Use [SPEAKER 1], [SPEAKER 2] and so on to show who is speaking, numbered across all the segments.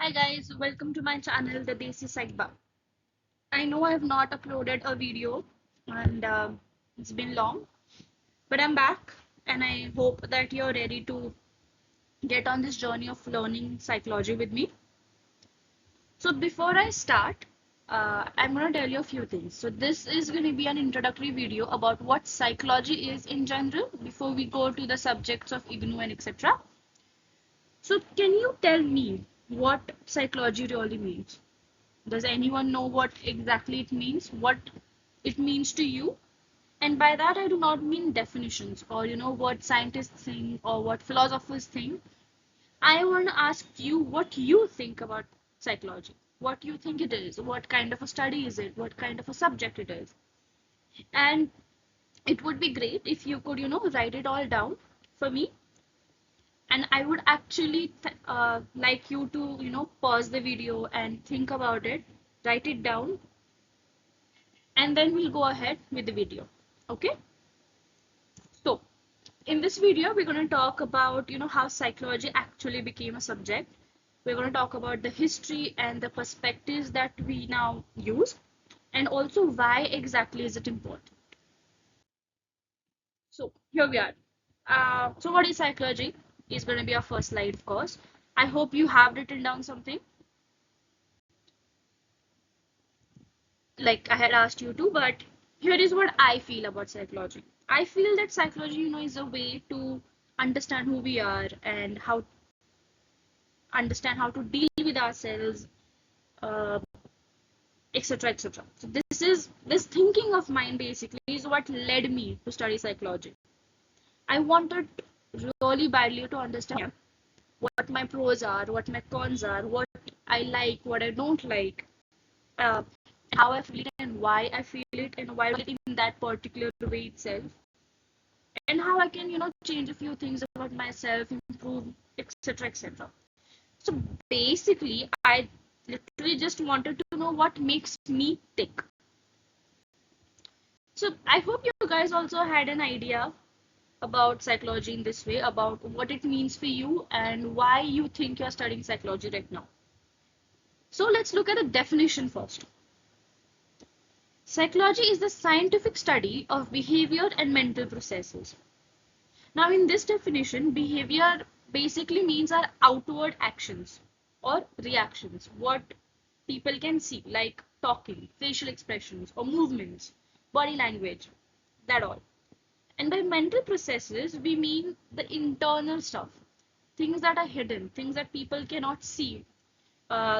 [SPEAKER 1] Hi guys, welcome to my channel, the Desi Psych Buff. I know I have not uploaded a video and it's been long, but I'm back and I hope that you're ready to get on this journey of learning psychology with me. So before I start, I'm going to tell you a few things. So this is going to be an introductory video about what psychology is in general before we go to the subjects of IGNU and etc. So can you tell me what psychology really means? Does anyone know what exactly it means? What it means to you? And by that, I do not mean definitions or, what scientists think or what philosophers think. I want to ask you what you think about psychology. What you think it is? What kind of a study is it? What kind of a subject it is? And it would be great if you could, write it all down for me. And I would actually like you to, pause the video and think about it, write it down, and then we'll go ahead with the video. Okay, so in this video we're going to talk about how psychology actually became a subject. We're going to talk about the history and the perspectives that we now use, and also why exactly is it important. So here we are. So what is psychology is going to be our first slide, of course. I hope you have written down something like I had asked you to, but here is what I feel about psychology. I feel that psychology, is a way to understand who we are and how understand how to deal with ourselves, uh, etc., etc. So this thinking of mine basically is what led me to study psychology. I wanted really badly to understand what my pros are, what my cons are, what I like, what I don't like, uh, how I feel it and why I feel it and why I feel it in that particular way itself, and how I can, change a few things about myself, improve, etc., etc. So basically, I literally just wanted to know what makes me tick. So I hope you guys also had an idea about psychology in this way, about what it means for you and why you think you're studying psychology right now. So let's look at the definition first. Psychology is the scientific study of behavior and mental processes. Now, in this definition, behavior basically means our outward actions or reactions, what people can see, like talking, facial expressions, or movements, body language, that all. And by mental processes, we mean the internal stuff, things that are hidden, things that people cannot see.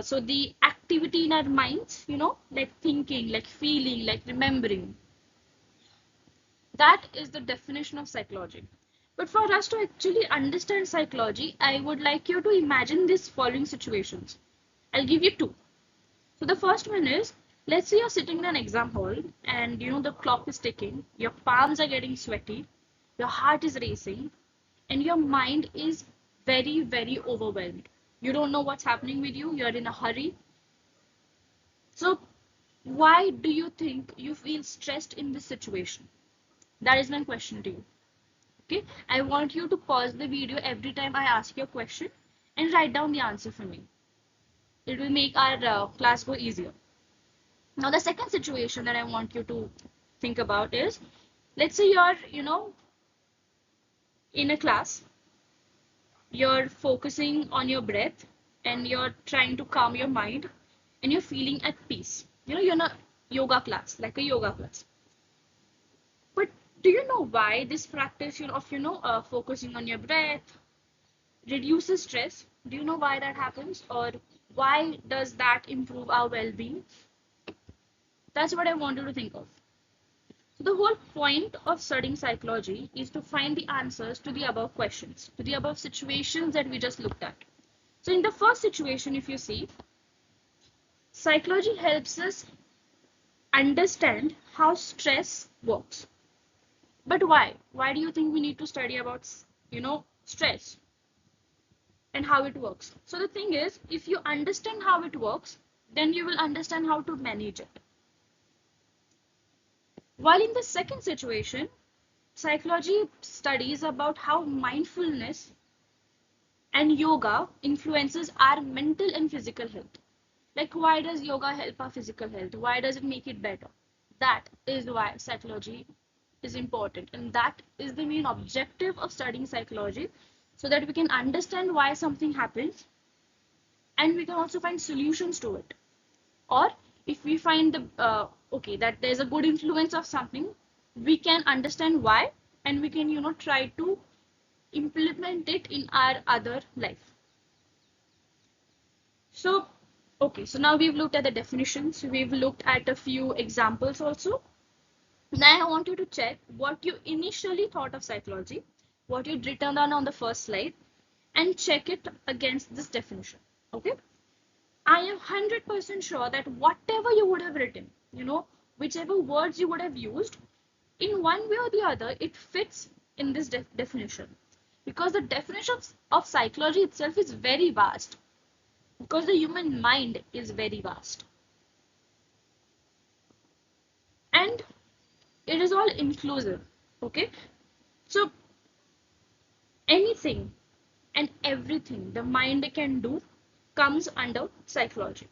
[SPEAKER 1] So the activity in our minds, like thinking, like feeling, like remembering, that is the definition of psychology. But for us to actually understand psychology, I would like you to imagine these following situations. I'll give you two. So the first one is, let's say you're sitting in an exam hall and the clock is ticking, your palms are getting sweaty, your heart is racing, and your mind is very, very overwhelmed. You don't know what's happening with you, you're in a hurry. So why do you think you feel stressed in this situation? That is my question to you. Okay, I want you to pause the video every time I ask you a question and write down the answer for me. It will make our class go easier. Now, the second situation that I want you to think about is, let's say you're, in a class, you're focusing on your breath and you're trying to calm your mind and you're feeling at peace. You're in a yoga class, like a yoga class. But do you know why this practice of, focusing on your breath reduces stress? Do you know why that happens? Or why does that improve our well-being? That's what I want you to think of. So the whole point of studying psychology is to find the answers to the above questions, to the above situations that we just looked at. So in the first situation, if you see, psychology helps us understand how stress works. But why? Why do you think we need to study about, stress and how it works? So the thing is, if you understand how it works, then you will understand how to manage it. While in the second situation, psychology studies about how mindfulness And yoga influences our mental and physical health. Like, why does yoga help our physical health? Why does it make it better? That is why psychology is important. And that is the main objective of studying psychology, so that we can understand why something happens and we can also find solutions to it. Or if we find okay, that there's a good influence of something, we can understand why, and we can try to implement it in our other life. So okay, so now we've looked at the definitions, we've looked at a few examples also. Now I want you to check what you initially thought of psychology, what you'd written down on the first slide, and check it against this definition. Okay, I am 100% sure that whatever you would have written, whichever words you would have used, in one way or the other, it fits in this definition. Because the definition of psychology itself is very vast. Because the human mind is very vast. And it is all inclusive. Okay? So, anything and everything the mind can do comes under psychology.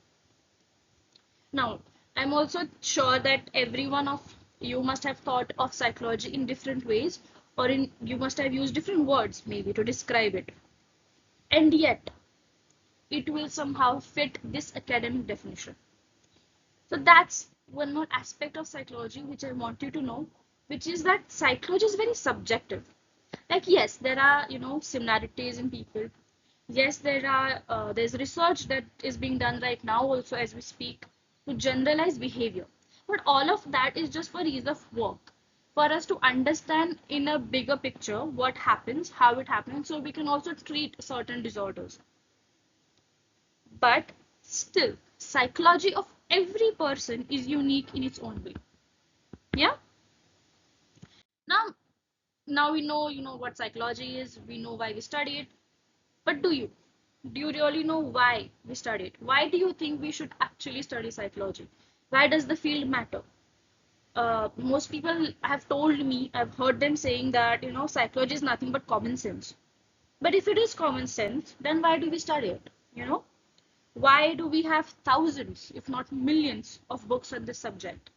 [SPEAKER 1] Now, I'm also sure that every one of you must have thought of psychology in different ways, or you must have used different words maybe to describe it. And yet, it will somehow fit this academic definition. So that's one more aspect of psychology which I want you to know, which is that psychology is very subjective. Like, yes, there are, similarities in people. Yes, there's research that is being done right now also as we speak to generalize behavior. But all of that is just for ease of work, for us to understand in a bigger picture what happens, how it happens, so we can also treat certain disorders. But still, psychology of every person is unique in its own way. Yeah. Now, now we know, what psychology is. We know why we study it. But do you really know why we study it? Why do you think we should actually study psychology? Why does the field matter? Most people have told me, I've heard them saying that, psychology is nothing but common sense. But if it is common sense, then why do we study it? Why do we have thousands, if not millions, of books on this subject?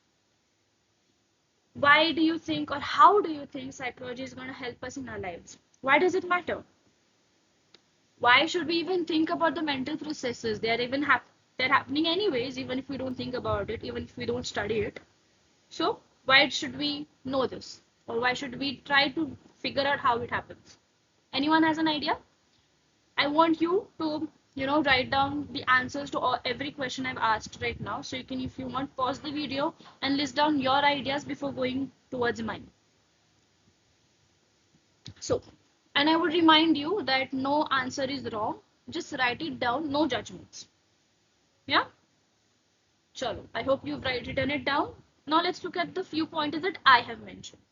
[SPEAKER 1] Why do you think, or how do you think psychology is going to help us in our lives? Why does it matter? Why should we even think about the mental processes? They're happening anyways, even if we don't think about it, even if we don't study it. So why should we know this? Or why should we try to figure out how it happens? Anyone has an idea? I want you to, write down the answers to every question I've asked right now. So you can, if you want, pause the video and list down your ideas before going towards mine. So, and I would remind you that no answer is wrong. Just write it down, no judgments. Yeah? Chalo. I hope you've written it down. Now let's look at the few pointers that I have mentioned.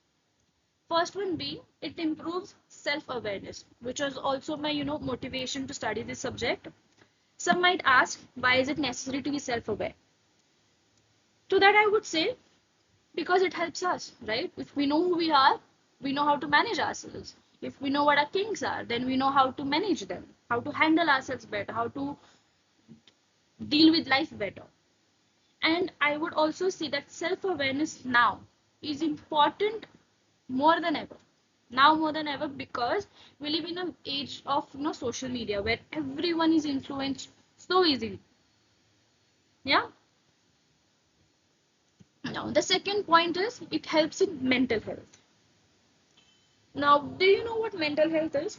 [SPEAKER 1] First one being, it improves self-awareness, which was also my, motivation to study this subject. Some might ask, why is it necessary to be self-aware? To that, I would say, because it helps us, right? If we know who we are, we know how to manage ourselves. If we know what our kinks are, then we know how to manage them, how to handle ourselves better, how to deal with life better. And I would also say that self-awareness now is important more than ever. Now more than ever, because we live in an age of social media where everyone is influenced so easily. Yeah. Now the second point is it helps in mental health. Now, do you know what mental health is?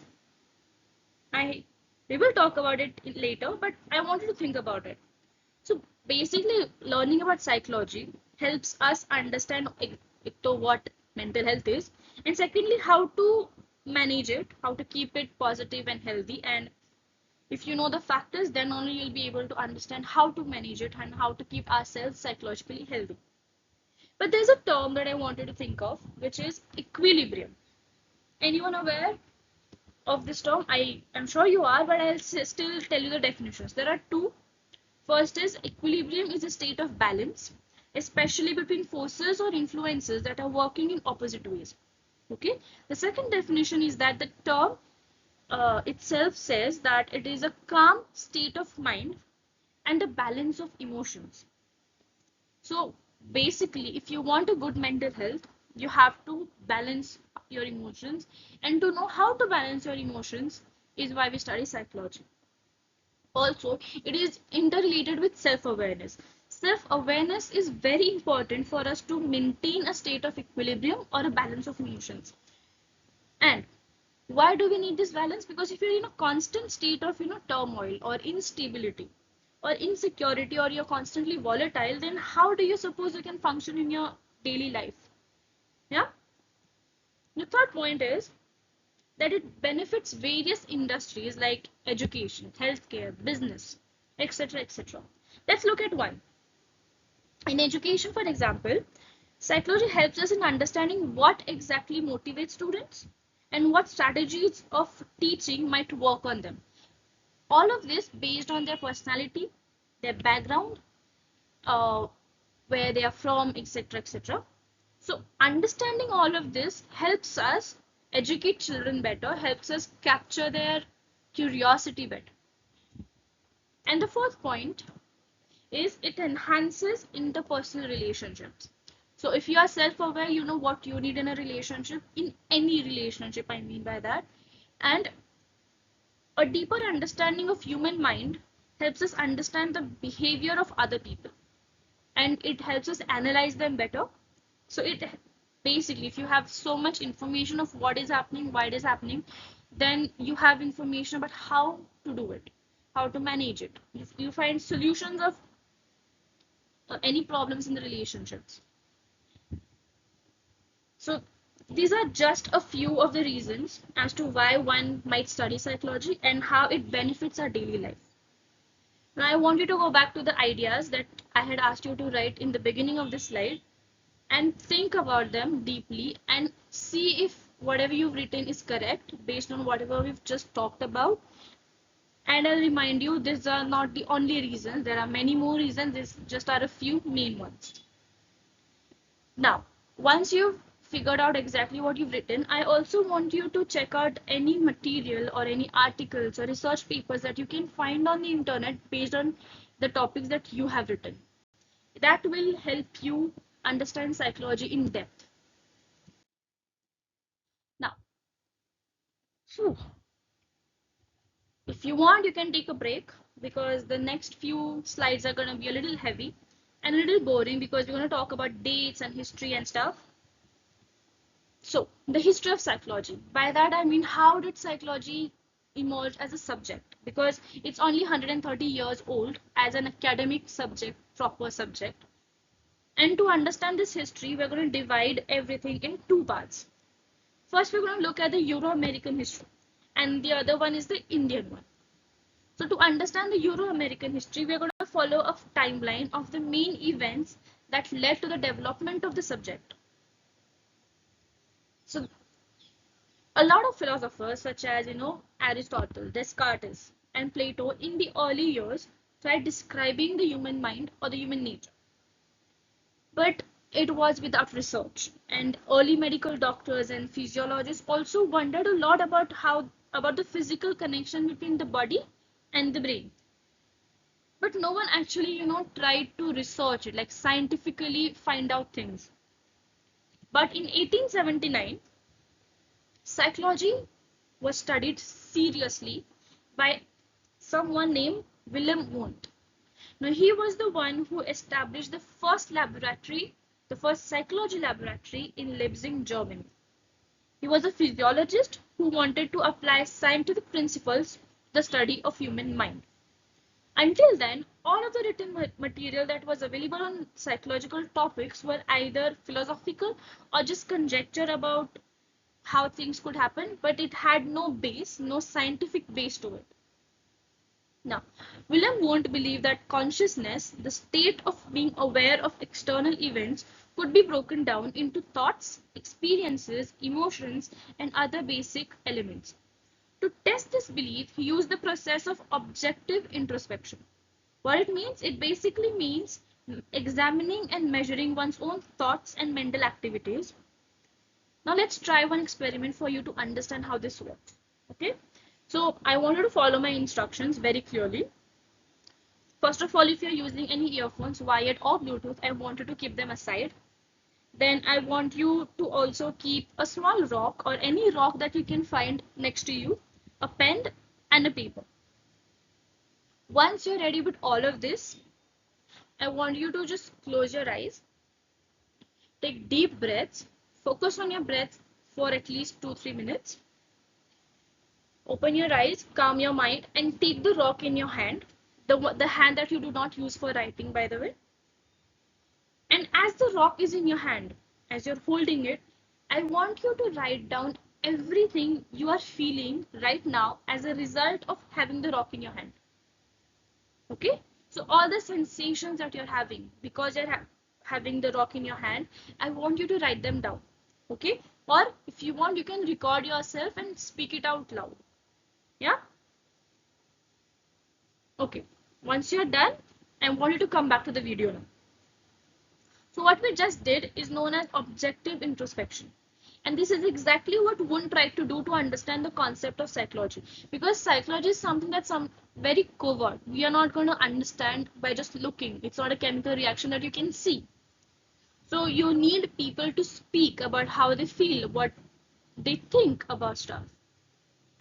[SPEAKER 1] We will talk about it later, but I want you to think about it. So basically, learning about psychology helps us understand what mental health is, and secondly, how to manage it, how to keep it positive and healthy. And if you know the factors, then only you'll be able to understand how to manage it and how to keep ourselves psychologically healthy. But there's a term that I wanted to think of, which is equilibrium. Anyone aware of this term? I am sure you are, but I'll still tell you the definitions. There are two. First is equilibrium is a state of balance, especially between forces or influences that are working in opposite ways. Okay. The second definition is that the term itself says that it is a calm state of mind and a balance of emotions. So basically, if you want a good mental health, you have to balance your emotions. And to know how to balance your emotions is why we study psychology. Also, it is interrelated with self-awareness. Self-awareness is very important for us to maintain a state of equilibrium or a balance of emotions. And why do we need this balance? Because if you're in a constant state of turmoil or instability or insecurity, or you're constantly volatile, then how do you suppose you can function in your daily life? Yeah. The third point is that it benefits various industries like education, healthcare, business, etc. etc. Let's look at one. In education, for example, psychology helps us in understanding what exactly motivates students and what strategies of teaching might work on them. All of this based on their personality, their background, uh, where they are from, etc. etc. So understanding all of this helps us educate children better, helps us capture their curiosity better. And the fourth point is it enhances interpersonal relationships. So if you are self-aware, you know what you need in a relationship, in any relationship, I mean by that. And a deeper understanding of human mind helps us understand the behavior of other people, and it helps us analyze them better. So it basically, if you have so much information of what is happening, why it is happening, then you have information about how to do it, how to manage it. You find solutions of any problems in the relationships. So these are just a few of the reasons as to why one might study psychology and how it benefits our daily life. Now I want you to go back to the ideas that I had asked you to write in the beginning of this slide and think about them deeply and see if whatever you've written is correct based on whatever we've just talked about. And I'll remind you, these are not the only reasons. There are many more reasons. These just are a few main ones. Now, once you've figured out exactly what you've written, I also want you to check out any material or any articles or research papers that you can find on the internet based on the topics that you have written. That will help you understand psychology in depth. Now, phew, if you want, you can take a break because the next few slides are going to be a little heavy and a little boring because we're going to talk about dates and history and stuff. So, the history of psychology. By that I mean, how did psychology emerge as a subject? Because it's only 130 years old as an academic subject, proper subject. And to understand this history, we're going to divide everything in two parts. First, we're going to look at the Euro-American history, and the other one is the Indian one. So to understand the Euro-American history, we're going to follow a timeline of the main events that led to the development of the subject. So a lot of philosophers such as, Aristotle, Descartes, and Plato in the early years tried describing the human mind or the human nature. But it was without research, and early medical doctors and physiologists also wondered a lot about the physical connection between the body and the brain. But no one actually, tried to research it, like scientifically find out things. But in 1879, psychology was studied seriously by someone named Wilhelm Wundt. Now, he was the one who established the first laboratory, the first psychology laboratory in Leipzig, Germany. He was a physiologist who wanted to apply scientific principles to the study of human mind. Until then, all of the written material that was available on psychological topics were either philosophical or just conjecture about how things could happen, but it had no base, no scientific base to it. Now, William Wundt believed that consciousness, the state of being aware of external events, could be broken down into thoughts, experiences, emotions, and other basic elements. To test this belief, he used the process of objective introspection. What it means? It basically means examining and measuring one's own thoughts and mental activities. Now let's try one experiment for you to understand how this works. Okay? So I want you to follow my instructions very clearly. First of all, if you're using any earphones, wired or Bluetooth, I want you to keep them aside. Then I want you to also keep a small rock or any rock that you can find next to you, a pen and a paper. Once you're ready with all of this, I want you to just close your eyes, take deep breaths, focus on your breath for at least 2-3 minutes. Open your eyes, calm your mind, and take the rock in your hand, the hand that you do not use for writing, by the way. And as the rock is in your hand, as you're holding it, I want you to write down everything you are feeling right now as a result of having the rock in your hand. Okay? So all the sensations that you're having because you're having the rock in your hand, I want you to write them down. Okay? Or if you want, you can record yourself and speak it out loud. Yeah? Okay. Once you're done, I want you to come back to the video now. So what we just did is known as objective introspection. And this is exactly what Wundt tried to do to understand the concept of psychology. Because psychology is something that's very covert. We are not going to understand by just looking. It's not a chemical reaction that you can see. So you need people to speak about how they feel, what they think about stuff.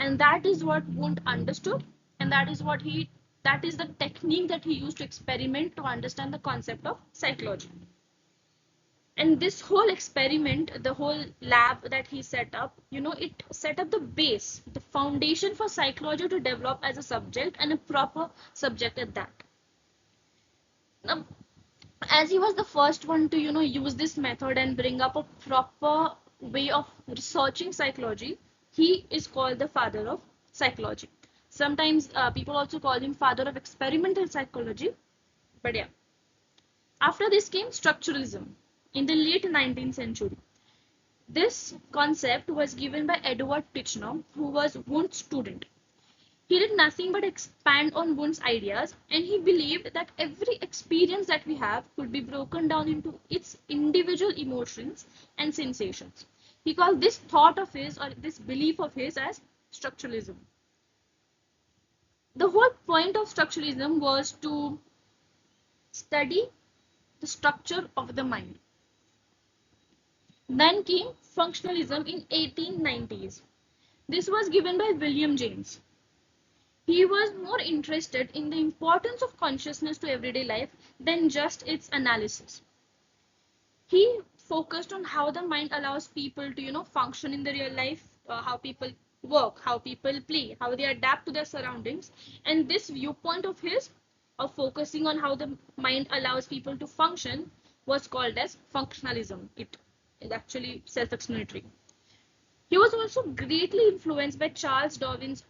[SPEAKER 1] And that is what Wundt understood. And that is the technique that he used to experiment to understand the concept of psychology. And this whole experiment, the whole lab that he set up, it set up the base, the foundation for psychology to develop as a subject, and a proper subject at that. Now, as he was the first one to use this method and bring up a proper way of researching psychology, he is called the father of psychology. Sometimes people also call him father of experimental psychology. But yeah, after this came structuralism in the late 19th century. This concept was given by Edward Titchener, who was Wundt's student. He did nothing but expand on Wundt's ideas, and he believed that every experience that we have could be broken down into its individual emotions and sensations. He called this thought of his, or this belief of his, as structuralism. The whole point of structuralism was to study the structure of the mind. Then came functionalism in 1890s. This was given by William James. He was more interested in the importance of consciousness to everyday life than just its analysis. He focused on how the mind allows people to function in the real life, how people work, how people play, how they adapt to their surroundings. And this viewpoint of his, of focusing on how the mind allows people to function, was called as functionalism. It is actually self-explanatory. He was also greatly influenced by Charles Darwin's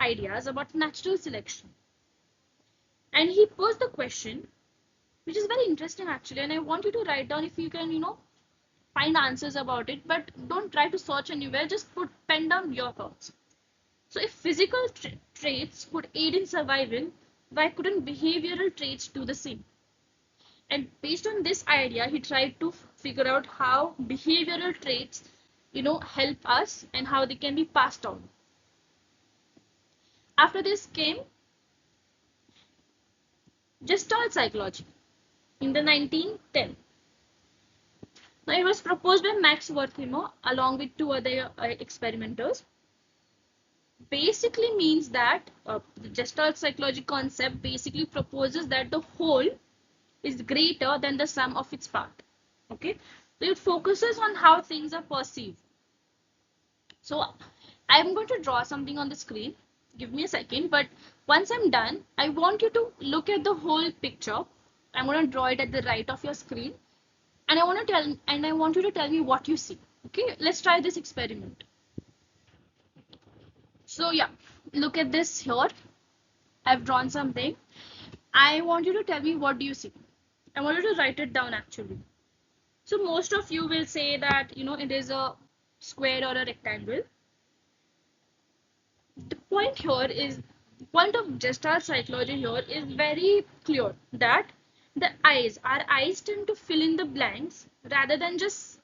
[SPEAKER 1] ideas about natural selection. And he posed the question, which is very interesting actually, and I want you to write down if you can, find answers about it, but don't try to search anywhere, just pen down your thoughts. So if physical traits could aid in survival, why couldn't behavioral traits do the same? And based on this idea, he tried to figure out how behavioral traits, help us and how they can be passed on. After this came Gestalt psychology in the 1910. Now it was proposed by Max Wertheimer along with two other experimenters. Basically means that the Gestalt psychology concept basically proposes that the whole is greater than the sum of its part. Okay, so it focuses on how things are perceived. So I'm going to draw something on the screen. Give me a second, but once I'm done, I want you to look at the whole picture. I'm going to draw it at the right of your screen, and I want you to tell me what you see. Okay, let's try this experiment. So yeah, look at this here. I've drawn something. I want you to tell me what do you see. I want you to write it down actually. So most of you will say that it is a square or a rectangle. The point of Gestalt psychology here is very clear that our eyes tend to fill in the blanks rather than just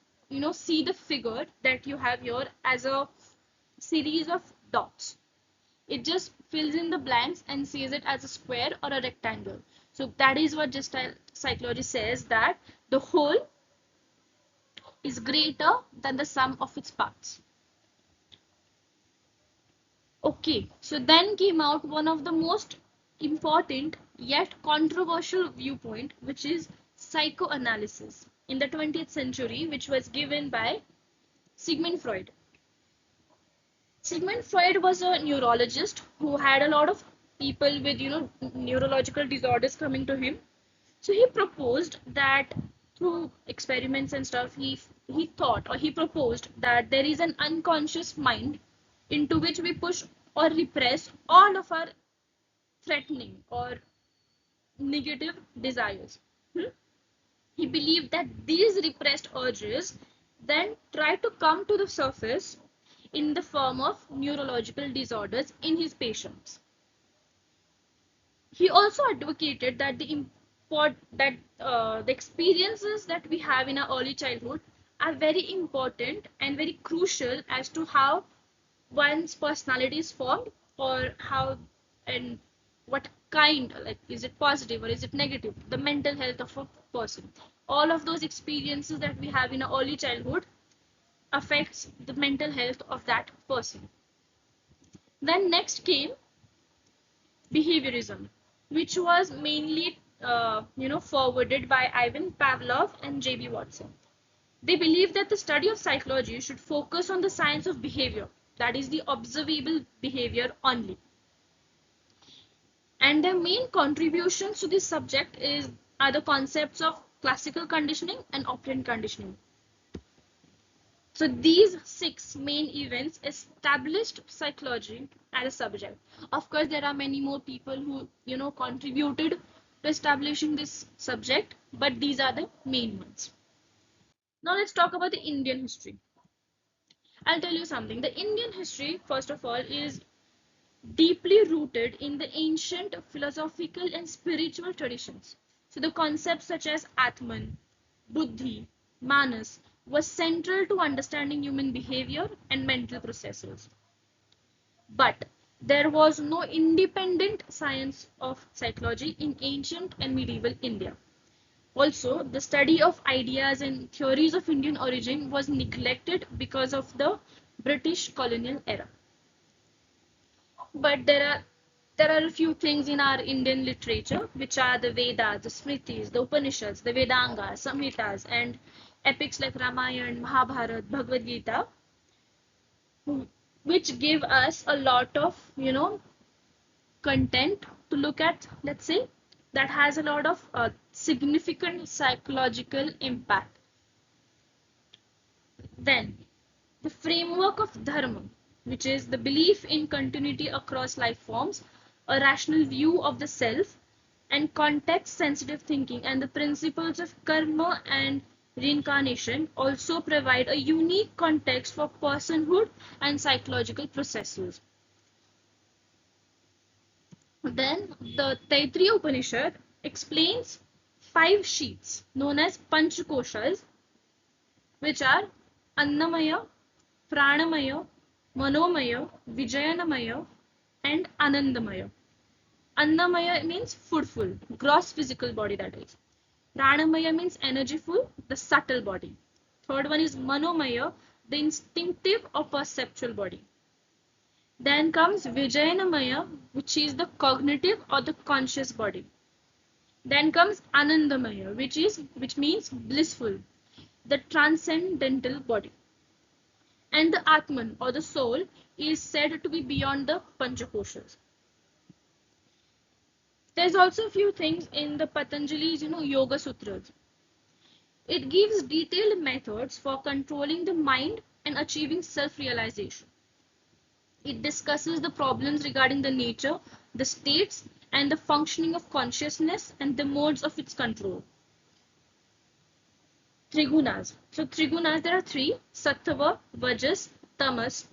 [SPEAKER 1] see the figure that you have here as a series of dots. It just fills in the blanks and sees it as a square or a rectangle. So that is what gestalt psychology says, that the whole is greater than the sum of its parts. Okay, so then came out one of the most important yet controversial viewpoint, which is psychoanalysis in the 20th century, which was given by Sigmund Freud. Sigmund Freud was a neurologist who had a lot of people with, neurological disorders coming to him. So he proposed that through experiments and stuff, he thought, or he proposed, that there is an unconscious mind into which we push or repress all of our threatening or negative desires. Hmm? He believed that these repressed urges then try to come to the surface in the form of neurological disorders in his patients. He also advocated that the experiences that we have in our early childhood are very important and very crucial as to how one's personality is formed, or how and what kind, like is it positive or is it negative, the mental health of a person. All of those experiences that we have in our early childhood affects the mental health of that person. Then next came behaviorism, which was mainly forwarded by Ivan Pavlov and J.B. Watson. They believe that the study of psychology should focus on the science of behavior, that is the observable behavior only. And their main contributions to this subject are the concepts of classical conditioning and operant conditioning. So these 6 main events established psychology as a subject. Of course, there are many more people who, contributed to establishing this subject, but these are the main ones. Now let's talk about the Indian history. I'll tell you something. The Indian history, first of all, is deeply rooted in the ancient philosophical and spiritual traditions. So the concepts such as Atman, Buddhi, Manas was central to understanding human behavior and mental processes. But there was no independent science of psychology in ancient and medieval India. Also, the study of ideas and theories of Indian origin was neglected because of the British colonial era. But there are a few things in our Indian literature, which are the Vedas, the Smritis, the Upanishads, the Vedangas, Samhitas, and epics like Ramayana, Mahabharata, Bhagavad Gita, which give us a lot of, content to look at, let's say, that has a lot of significant psychological impact. Then, the framework of dharma, which is the belief in continuity across life forms, a rational view of the self, and context-sensitive thinking, and the principles of karma and reincarnation also provide a unique context for personhood and psychological processes. Then the Taittiriya Upanishad explains 5 sheets known as Panchakoshas, which are Annamaya, Pranamaya, Manomaya, Vijayanamaya, and Anandamaya. Annamaya means foodful, gross physical body, that is. Pranamaya means energyful, the subtle body. Third one is Manomaya, the instinctive or perceptual body. Then comes Vijayanamaya, which is the cognitive or the conscious body. Then comes Anandamaya, which means blissful, the transcendental body. And the Atman or the soul is said to be beyond the Panchakoshas. There's also a few things in the Patanjali's, Yoga Sutras. It gives detailed methods for controlling the mind and achieving self-realization. It discusses the problems regarding the nature, the states, and the functioning of consciousness and the modes of its control. Trigunas. So Trigunas, there are 3: Sattva, Vajas, Tamas,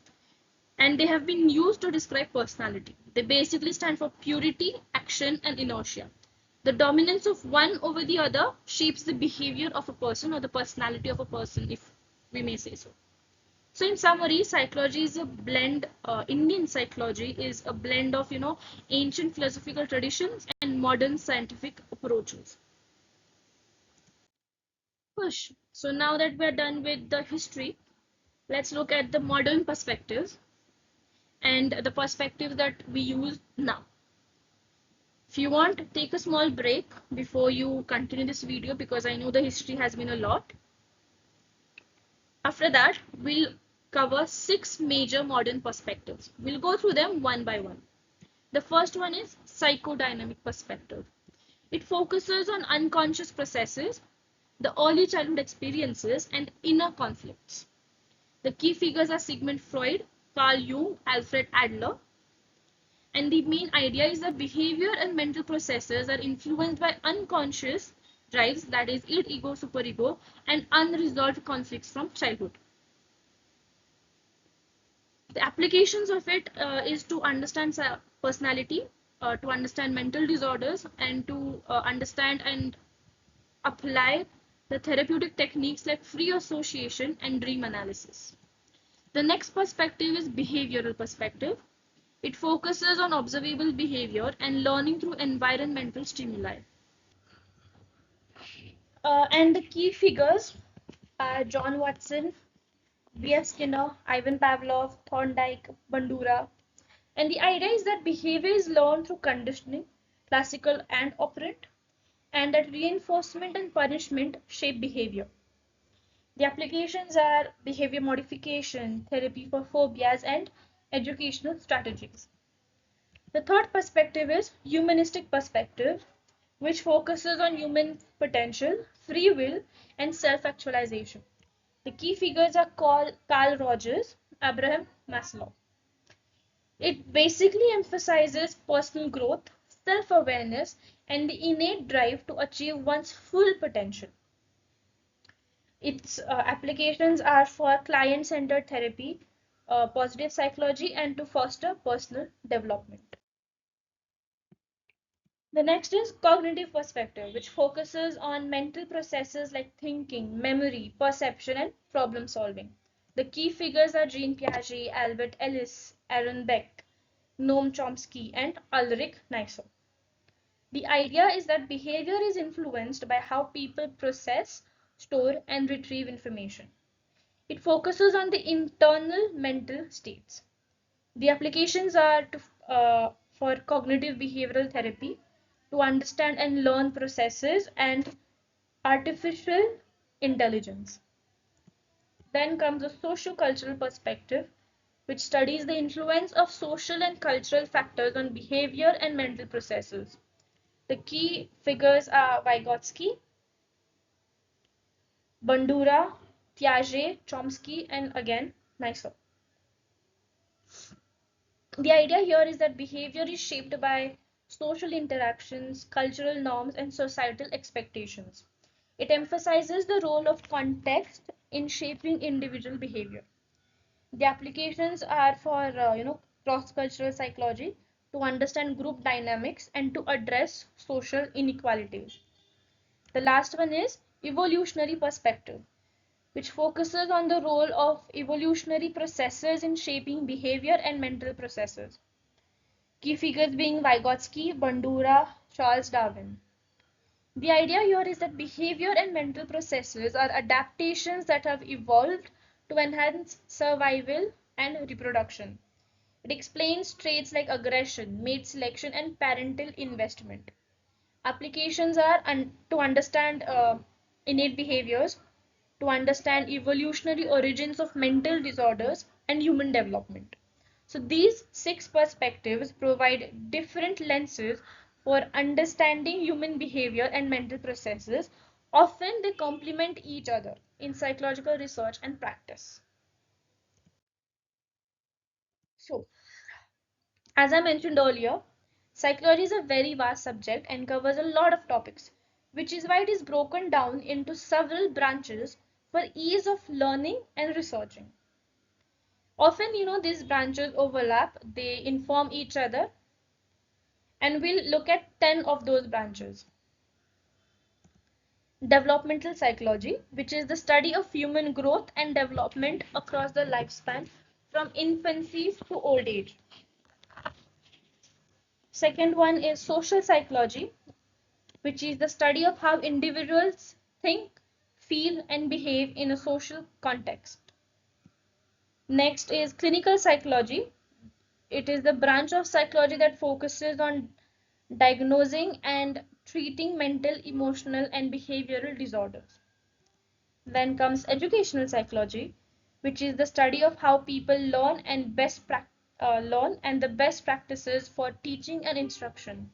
[SPEAKER 1] and they have been used to describe personality. They basically stand for purity, action, and inertia. The dominance of one over the other shapes the behavior of a person or the personality of a person, if we may say so. So in summary, psychology is a blend, Indian psychology is a blend of, ancient philosophical traditions and modern scientific approaches. Push. So now that we're done with the history, let's look at the modern perspectives and the perspectives that we use now. If you want, take a small break before you continue this video because I know the history has been a lot. After that, we'll cover 6 major modern perspectives. We'll go through them one by one. The first one is psychodynamic perspective. It focuses on unconscious processes, the early childhood experiences, and inner conflicts. The key figures are Sigmund Freud, Carl Jung, Alfred Adler. And the main idea is that behavior and mental processes are influenced by unconscious drives, that is, id, ego, superego, and unresolved conflicts from childhood. The applications of it is to understand personality, to understand mental disorders, and to understand and apply the therapeutic techniques like free association and dream analysis. The next perspective is behavioral perspective. It focuses on observable behavior and learning through environmental stimuli. And the key figures are John Watson, B.F. Skinner, Ivan Pavlov, Thorndike, Bandura. And the idea is that behavior is learned through conditioning, classical and operant, and that reinforcement and punishment shape behavior. The applications are behavior modification, therapy for phobias, and educational strategies. The third perspective is humanistic perspective, which focuses on human potential, free will, and self-actualization. The key figures are Carl Rogers, Abraham Maslow. It basically emphasizes personal growth, self-awareness, and the innate drive to achieve one's full potential. Its applications are for client-centered therapy, positive psychology, and to foster personal development. The next is cognitive perspective, which focuses on mental processes like thinking, memory, perception, and problem solving. The key figures are Jean Piaget, Albert Ellis, Aaron Beck, Noam Chomsky, and Ulrich Neisser. The idea is that behavior is influenced by how people process, store, and retrieve information. It focuses on the internal mental states. The applications are for cognitive behavioral therapy, to understand and learn processes, and artificial intelligence. Then comes a socio-cultural perspective, which studies the influence of social and cultural factors on behavior and mental processes. The key figures are Vygotsky, Bandura, Piaget, Chomsky, and again Neisser. The idea here is that behavior is shaped by social interactions, cultural norms, and societal expectations. It emphasizes the role of context in shaping individual behavior. The applications are for cross-cultural psychology, to understand group dynamics and to address social inequalities. The last one is evolutionary perspective, which focuses on the role of evolutionary processes in shaping behavior and mental processes. Key figures being Vygotsky, Bandura, Charles Darwin. The idea here is that behavior and mental processes are adaptations that have evolved to enhance survival and reproduction. It explains traits like aggression, mate selection, and parental investment. Applications are to understand innate behaviors, to understand evolutionary origins of mental disorders, and human development. So these 6 perspectives provide different lenses for understanding human behavior and mental processes. Often they complement each other in psychological research and practice. So, as I mentioned earlier, psychology is a very vast subject and covers a lot of topics, which is why it is broken down into several branches for ease of learning and researching. Often, these branches overlap, they inform each other, and we'll look at 10 of those branches. Developmental psychology, which is the study of human growth and development across the lifespan from infancy to old age. Second one is social psychology, which is the study of how individuals think, feel, and behave in a social context. Next is clinical psychology. It is the branch of psychology that focuses on diagnosing and treating mental, emotional, and behavioral disorders. Then comes educational psychology, which is the study of how people learn and learn and the best practices for teaching and instruction.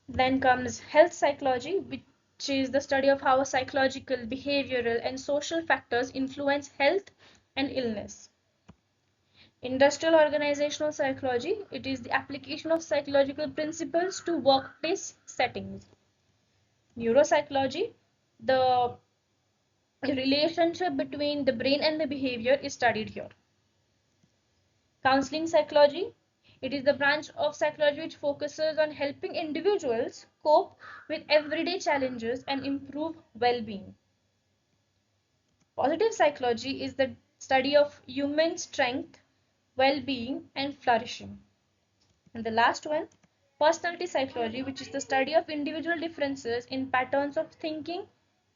[SPEAKER 1] Then comes health psychology, which is the study of how psychological, behavioral, and social factors influence health and illness. Industrial organizational psychology, it is the application of psychological principles to workplace settings. Neuropsychology, the relationship between the brain and the behavior is studied here. Counseling psychology, it is the branch of psychology which focuses on helping individuals cope with everyday challenges and improve well-being. Positive psychology is the study of human strength, well-being, and flourishing. And the last one, personality psychology, which is the study of individual differences in patterns of thinking,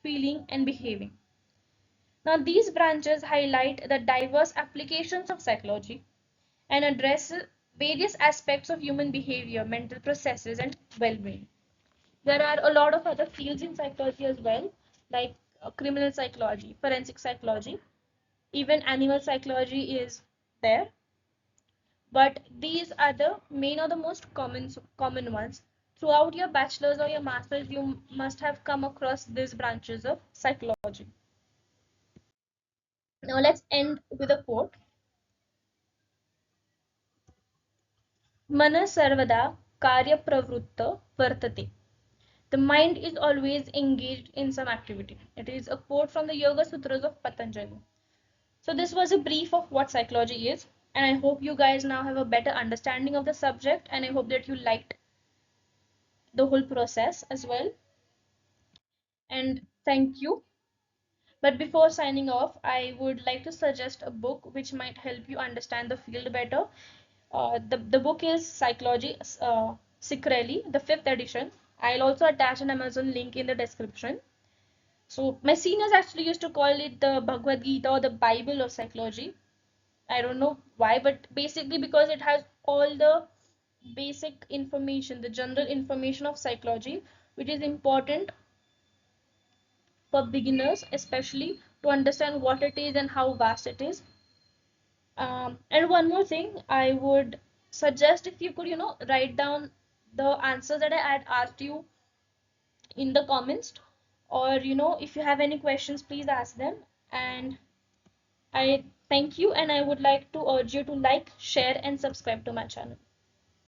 [SPEAKER 1] feeling, and behaving. Now, these branches highlight the diverse applications of psychology and address various aspects of human behavior, mental processes, and well-being. There are a lot of other fields in psychology as well, like criminal psychology, forensic psychology, even animal psychology is there. But these are the main or the most common ones. Throughout your bachelor's or your master's, you must have come across these branches of psychology. Now let's end with a quote. Mana sarvada karya pravutta vartate. The mind is always engaged in some activity. It is a quote from the Yoga Sutras of Patanjali. So this was a brief of what psychology is, and I hope you guys now have a better understanding of the subject, and I hope that you liked the whole process as well. And thank you. But before signing off, I would like to suggest a book which might help you understand the field better. The book is Psychology Secretly, the 5th edition. I'll also attach an Amazon link in the description. So my seniors actually used to call it the Bhagavad Gita or the Bible of psychology. I don't know why, but basically because it has all the basic information, the general information of psychology, which is important for beginners, especially to understand what it is and how vast it is. And one more thing, I would suggest if you could, write down the answers that I had asked you in the comments, or if you have any questions, please ask them. And I thank you, and I would like to urge you to like, share, and subscribe to my channel.